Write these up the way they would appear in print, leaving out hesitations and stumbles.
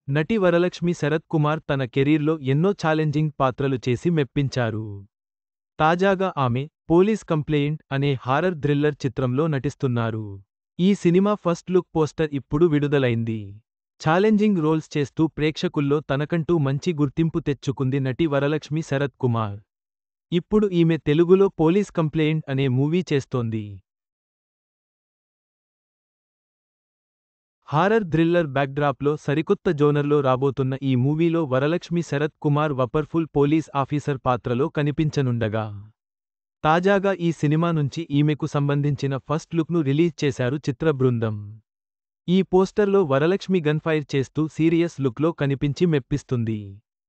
నటి వరలక్ష్మి శరత్ కుమార్ తన కెరీర్లో ఎన్నో ఛాలెంజింగ్ పాత్రలు చేసి మెప్పించారు. తాజాగా ఆమె పోలీస్ కంప్లెయింట్ అనే హారర్ థ్రిల్లర్ చిత్రంలో నటిస్తున్నారు. ఈ సినిమా ఫస్ట్ లుక్ పోస్టర్ ఇప్పుడు విడుదలైంది. ఛాలెంజింగ్ రోల్స్ చేస్తూ ప్రేక్షకుల్లో తనకంటూ మంచి గుర్తింపు తెచ్చుకుంది నటి వరలక్ష్మి శరత్ కుమార్. ఇప్పుడు ఈమె తెలుగులో పోలీస్ కంప్లెయింట్ అనే మూవీ చేస్తోంది. హారర్ థ్రిల్లర్ బ్యాక్డ్రాప్లో సరికొత్త జోనర్లో రాబోతున్న ఈ మూవీలో వరలక్ష్మి శరత్ కుమార్ వపర్ఫుల్ పోలీస్ ఆఫీసర్ పాత్రలో కనిపించనుండగా, తాజాగా ఈ సినిమా నుంచి ఈమెకు సంబంధించిన ఫస్ట్ లుక్ను రిలీజ్ చేశారు చిత్ర బృందం. ఈ పోస్టర్లో వరలక్ష్మి గన్ఫైర్ చేస్తూ సీరియస్ లుక్లో కనిపించి మెప్పిస్తుంది.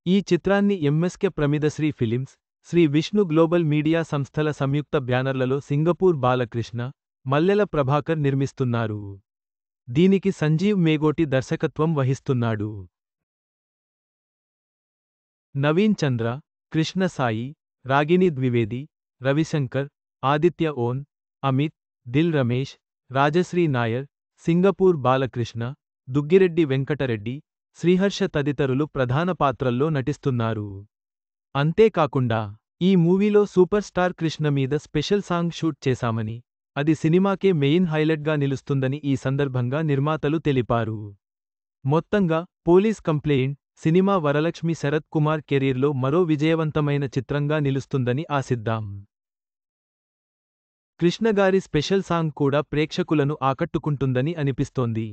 ఈ చిత్రాన్ని MSK Pramidashri films, Shri Vishnu global media సంస్థల సంయుక్త బ్యానర్లలో సింగపూర్ బాలకృష్ణ, మల్లెల ప్రభాకర్ నిర్మిస్తున్నారు. దీనికి సంజీవ్ మేగోటి దర్శకత్వం వహిస్తున్నాడు. నవీన్ చంద్ర, కృష్ణ సాయి, రాగిణి ద్వివేది, రవిశంకర్, ఆదిత్య ఓన్, అమిత్, దిల్ రమేష్, రాజశ్రీ నాయర్, సింగపూర్ బాలకృష్ణ, దుగ్గిరెడ్డి వెంకటరెడ్డి, శ్రీహర్ష తదితరులు ప్రధాన పాత్రల్లో నటిస్తున్నారు. అంతేకాకుండా ఈ మూవీలో సూపర్ స్టార్ కృష్ణ మీద స్పెషల్ సాంగ్ షూట్ చేశామని, అది సినిమాకే మెయిన్ హైలైట్గా నిలుస్తుందని ఈ సందర్భంగా నిర్మాతలు తెలిపారు. మొత్తంగా police complaint cinema Varalakshmi Sarath Kumar కెరీర్లో మరో విజయవంతమైన చిత్రంగా నిలుస్తుందని ఆశిద్దాం. కృష్ణగారి స్పెషల్ సాంగ్ కూడా ప్రేక్షకులను ఆకట్టుకుంటుందని అనిపిస్తోంది.